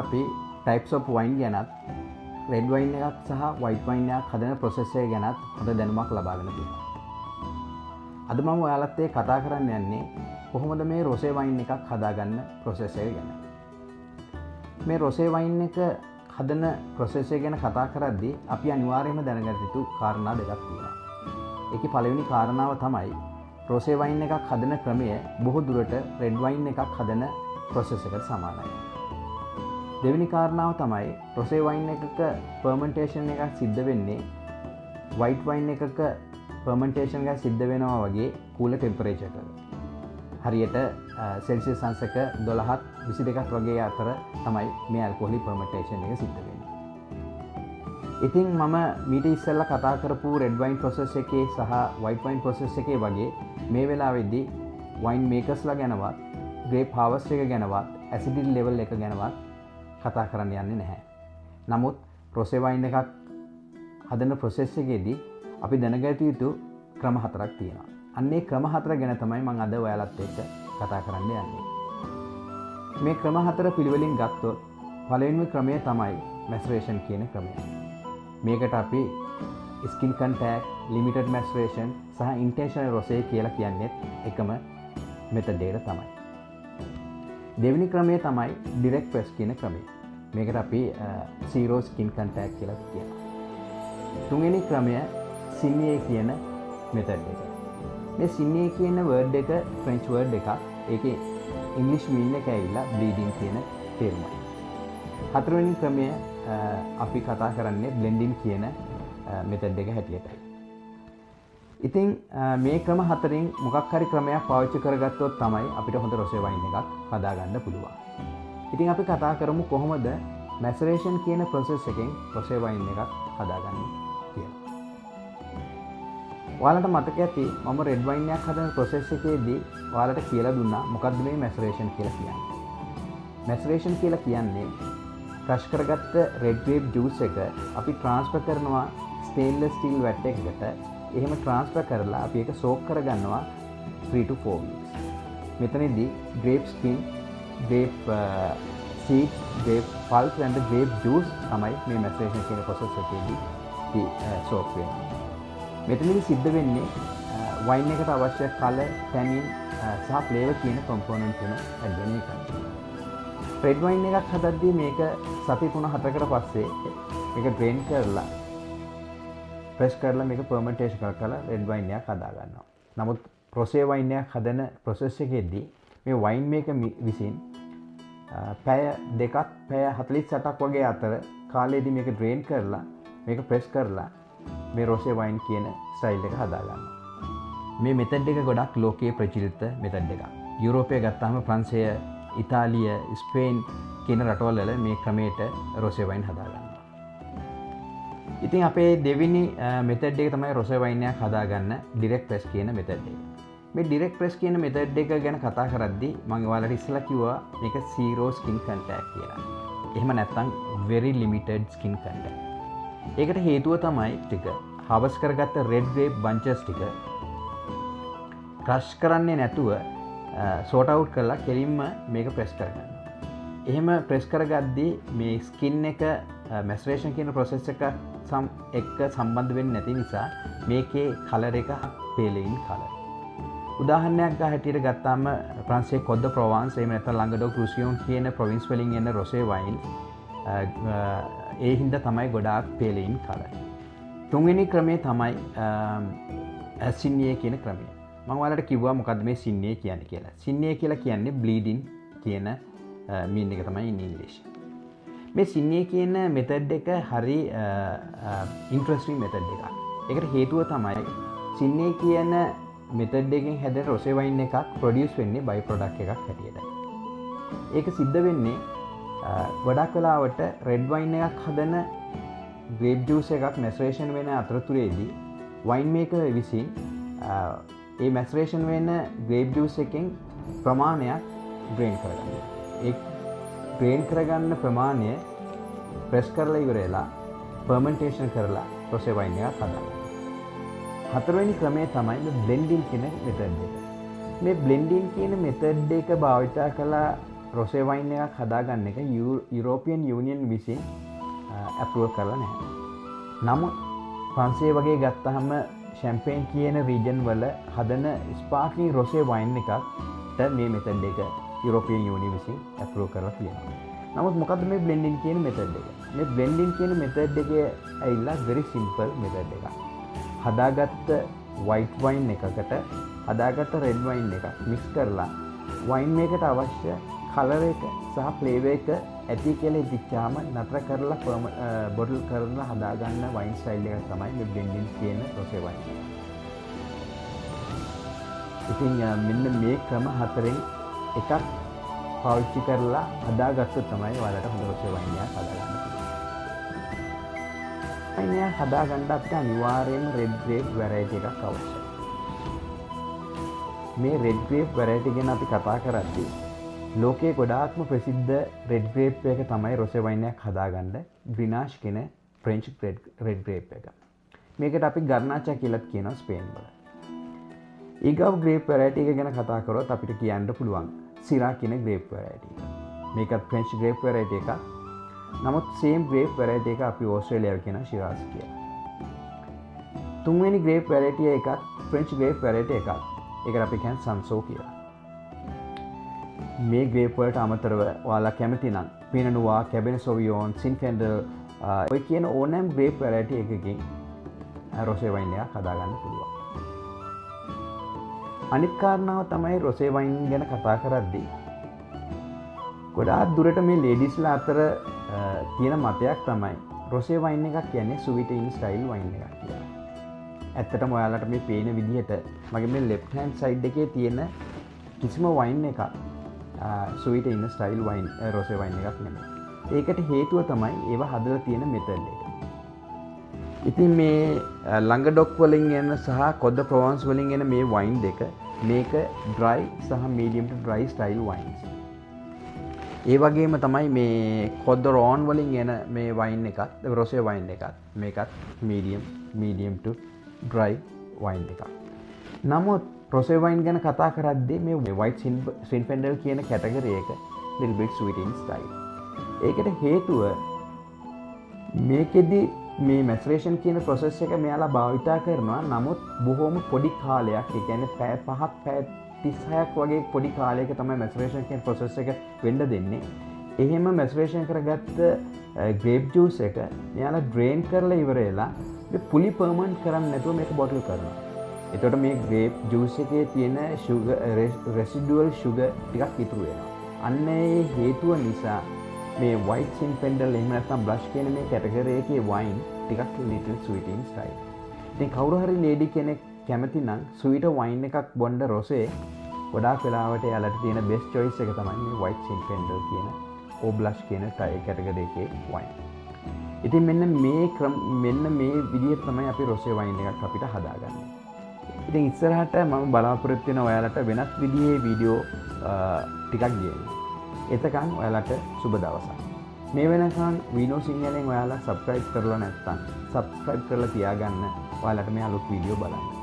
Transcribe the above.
අපි types of wine ගැනත් red wine එකක් සහ white wine එකක් හදන process එක ගැනත් හොඳ දැනුමක් ලබාගෙන තියෙනවා. අද මම ඔයාලත් එක්ක කතා කරන්න යන්නේ කොහොමද මේ rosé wine එකක් හදාගන්න process එක ගැන. මේ rosé wine එක හදන process එක ගැන කතා කරද්දී අපි අනිවාර්යයෙන්ම දැනගත යුතු කාරණා දෙකක් තියෙනවා. ඒකේ පළවෙනි කාරණාව තමයි rosé wine එකක් හදන ක්‍රමය බොහෝ දුරට red wine එකක් හදන process එකට සමානයි. දෙවෙනි කාරණාව තමයි rosé wine එකක fermentation එකක් සිද්ධ වෙන්නේ white wine එකක fermentation එකක් සිද්ධ වෙනවා වගේ cooler temperature එකක. හරියට celsius අංශක 12ත් 22ක් වගේ අතර තමයි මේ alcoholic fermentation එක සිද්ධ වෙන්නේ. ඉතින් මම මීට ඉස්සෙල්ලා කතා කරපු red wine process එකේ සහ white wine process එකේ වගේ මේ වෙලාවේදී wine makers ලා ගැනවත් grape harvest එක ගැනවත් acidity level එක ගැනවත් කතා කරන්න යන්නේ නැහැ. නමුත් rosé wine එකක් හදන process එකේදී අපි දැනගත යුතු ක්‍රම හතරක් තියෙනවා. අන්නේ ක්‍රම හතර ගැන තමයි මම අද ඔයාලත් එක්ක කතා කරන්න යන්නේ. මේ ක්‍රම හතර පිළිවෙලින් ගත්තොත් පළවෙනිම ක්‍රමය තමයි maceration කියන ක්‍රමය. මේකට අපි skin contact, limited maceration සහ intentional rosé කියලා කියන්නේ එකම method එක තමයි. දෙවෙනි ක්‍රමය තමයි direct press කියන ක්‍රමය. මේකට අපි zero skin contact කියලා කියනවා. තුන්වෙනි ක්‍රමය signé කියන method එක. මේ signé කියන word එක French word එකක්. ඒකේ English meaning එක ඇවිල්ලා bleeding කියන තේරුමයි. හතරවෙනි ක්‍රමය අපි කතා කරන්නේ blending කියන method එක හැටියටයි. ඉතින් මේ ක්‍රම හතරෙන් මොකක් හරි ක්‍රමයක් පාවිච්චි කරගත්තොත් තමයි අපිට හොඳ rosé wine එකක් හදාගන්න පුළුවන්. ඉතින් අපි කතා කරමු කොහොමද maceration කියන process එකෙන් rosé wine එකක් හදාගන්නේ කියලා. ඔයාලට මතක ඇති මම red wine එකක් හදන process එකේදී ඔයාලට කියලා දුන්නා මොකක්ද මේ maceration කියලා කියන්නේ. maceration කියලා කියන්නේ crush කරගත්ත red grape juice එක අපි transfer කරනවා stainless steel vat එකකට. එහෙම transfer කරලා අපි ඒක soak කරගන්නවා 3 to 4 weeks. මෙතනදී grape skin, grape seeds, grape pulp and the grape juice තමයි මේ maceration කියන process එකේදී soak වෙන්නේ. මෙතනදී සිද්ධ වෙන්නේ wine එකට අවශ්‍ය color, tannin සහ flavor කියන component තුන add වෙන එකයි. red wine එකක් හදද්දී මේක සති 3-4කට පස්සේ මේක drain කරලා press කරලා මේක fermentation කරලා red wine එකක් හදා ගන්නවා. නමුත් rosé wine එකක් හදන process එකේදී මේ wine maker විසින් පැය දෙකක් පැය 48ක් වගේ අතර කාලෙදී මේක drain කරලා මේක press කරලා මේ rosé wine කියන style එක හදා ගන්නවා. මේ method එක ගොඩක් ලෝකයේ ප්‍රචලිත method එකක්. යුරෝපයේ ගත්තාම ප්‍රංශය, ඉතාලිය, ස්පේන් කියන රටවල් වල මේ ක්‍රමයට rosé wine හදා ගන්නවා. ඉතින් අපේ දෙවෙනි method එක තමයි rosé wine එකක් හදාගන්න direct press කියන method එක. මේ direct press කියන method එක ගැන කතා කරද්දී මම ඔයාලට ඉස්සෙල්ලා කිව්වා මේක zero skin contact කියලා. එහෙම නැත්නම් very limited skin contact. ඒකට හේතුව තමයි ටික harvest කරගත්ත red grape bunches ටික crush කරන්නේ නැතුව sort out කරලා කෙලින්ම මේක press කරගන්න. එහෙම press කරගද්දී මේ skin එක maceration කියන process එක එක්ක සම්බන්ධ වෙන්නේ නැති නිසා මේකේ color එක pale color. උදාහරණයක් හැටියට ගත්තාම ප්‍රංශයේ Côte de Provence එහෙම නැත්නම් Languedoc-Roussillon කියන province වලින් එන rosé wine ඒ හින්දා තමයි ගොඩාක් pale color. තුන්වෙනි ක්‍රමය තමයි signé කියන ක්‍රමය. මම ඔයාලට කිව්වා මොකද්ද මේ signé කියන්නේ කියලා. signé කියලා කියන්නේ bleeding කියන meaning එක තමයි in English. මේ signé කියන method එක හරි interesting method එකක්. ඒකට හේතුව තමයි signé කියන method එකෙන් හැදෙන rosé wine එකක් produce වෙන්නේ by product එකක් හැටියට. ඒක සිද්ධ වෙන්නේ ගොඩක් වෙලාවට red wine එකක් හදන grape juice එකක් maceration වෙන අතරතුරේදී wine maker විසින් ඒ maceration වෙන grape juice එකෙන් ප්‍රමාණයක් drain කරගන්නවා. ඒ drain කරගන්න ප්‍රමාණය press කරලා ඉවරලා fermentation කරලා rosé wine එකක් හදනවා. හතරවෙනි ක්‍රමය තමයි මේ blending කියන method එක. මේ blending කියන method එක භාවිත කරලා රොසේ වයින් එකක් හදාගන්න එක යුරෝපියන් යුනියන් විසින් ඇප්‍රූවල් කරලා නැහැ. නමුත් ප්‍රංශය වගේ ගත්තහම ෂැම්පේන් කියන රීජන් වල හදන ස්පාර්ක්ලින් රොසේ වයින් එකකට මේ මෙතඩ් එක යුරෝපියන් යුනියන් විසින් ඇප්‍රූවල් කරලා තියෙනවා. නමුත් මොකද්ද මේ බ්ලෙන්ඩින් කියන මෙතඩ් එක? මේ බ්ලෙන්ඩින් කියන මෙතඩ් එකේ ඇවිල්ලා very simple මෙතඩ් එකක්. හදාගත්ත white wine එකකට හදාගත්ත red wine එකක් mix කරලා wine එකකට අවශ්‍ය color එක සහ flavor එක ඇති කියලා ඉතිච්චාම නතර කරලා බොටල් කරලා හදාගන්න wine style එක තමයි මේ බ්ලෙන්ඩින් කියන rosé wine. ඉතින් මෙන්න මේ ක්‍රම හතරෙන් එකක් පාවිච්චි කරලා හදාගත්තොත් තමයි ඔයාලට හොඳ rosé wine එකක් හදාගන්න පුළුවන්. wine එක හදාගන්න අපිට අනිවාර්යයෙන්ම red grape variety එකක් අවශ්‍යයි. මේ red grape variety ගැන අපි කතා කරද්දී ලෝකයේ ගොඩාක්ම ප්‍රසිද්ධ red grape එක තමයි rosé wine එකක් හදාගන්න Grenache කියන French red grape එක. මේකට අපි Garnacha කියලා කියනවා ස්පේන් වල. ඊගව grape variety එක ගැන කතා කරොත් අපිට කියන්න පුළුවන් Syrah කියන grape variety එක. මේකත් French grape variety එකක්. නමුත් same grape variety එක අපි ඕස්ට්‍රේලියාවේ කියන Shiraz කියලා. තුන්වෙනි grape variety එකත් French grape variety එකක්. ඒකට අපි කියන්නේ Cinsault කියලා. මේ grape වලට අමතරව ඔයාලා කැමති නම් Pinot Noir, Cabernet Sauvignon, Zinfandel ඔය කියන ඕනෑම grape variety එකකින් rosé wine එකක් හදාගන්න පුළුවන්. අනිත් කාරණාව තමයි rosé wine ගැන කතා කරද්දී ගොඩාක් දුරට මේ ලේඩිස්ලා අතර තියෙන මතයක් තමයි rosé wine එකක් කියන්නේ sweetening style wine එකක් කියලා. ඇත්තටම ඔයාලට මේ පේන විදිහට මගේ මේ left hand side එකේ තියෙන කිසිම wine එකක් sweetening style wine rosé wine එකක් නෙමෙයි. ඒකට හේතුව තමයි ඒවා හදලා තියෙන method එක. ඉතින් මේ ලංගඩොක් වලින් එන සහ කොද්ද ප්‍රොවන්ස් වලින් එන මේ වයින් දෙක මේක dry සහ medium to dry style wines. ඒ වගේම තමයි මේ කොද්ද රෝන් වලින් එන මේ වයින් එකත් rosé wine එකත් මේකත් medium to dry wine එකක්. නමුත් rosé wine ගැන කතා කරද්දී මේ white Zinfandel කියන කැටගරි එක little bit sweet in style. ඒකට හේතුව මේකෙදි මේ මැසරේෂන් කියන process එක මෙයාලා භාවිතා කරනවා. නමුත් බොහොම පොඩි කාලයක්, ඒ කියන්නේ පැය 5ක් පැය 36ක් වගේ පොඩි කාලයක තමයි මැසරේෂන් කියන process එක වෙන්න දෙන්නේ. එහෙම මැසරේෂන් කරගත්ත grape juice එක මෙයාලා drain කරලා ඉවර වෙලා මේ පුලි permanent කරන්නේ නැතුව මේක bottle කරනවා. එතකොට මේ grape juice එකේ තියෙන sugar residual sugar ටිකක් ඉතුරු වෙනවා. අන්න ඒ හේතුව නිසා මේ white Zinfandel එහෙම නැත්නම් blush කියන මේ කැටගරි එකේ wine ටිකක් little sweet in style. ඉතින් කවුරු හරි lady කෙනෙක් කැමති නම් sweet wine එකක් බොන්න rosé ගොඩාක් වෙලාවට යාලට තියෙන best choice එක තමයි මේ white Zinfandel කියන or blush කියන කැටගරි එකේ wine. ඉතින් මෙන්න මේ විදිහට තමයි අපි rosé wine එකක් අපිට හදාගන්නේ. ඉතින් ඉස්සරහට මම බලාපොරොත්තු වෙන ඔයාලට වෙනත් විදිහේ වීඩියෝ ටිකක් ගේන්න. එතකන් ඔයාලට සුබ දවසක්. මේ වෙනකන් වීනෝ සිංහලෙන් ඔයාලා subscribe කරලා නැත්නම් subscribe කරලා තියාගන්න. ඔයාලට මේ අලුත් වීඩියෝ බලන්න.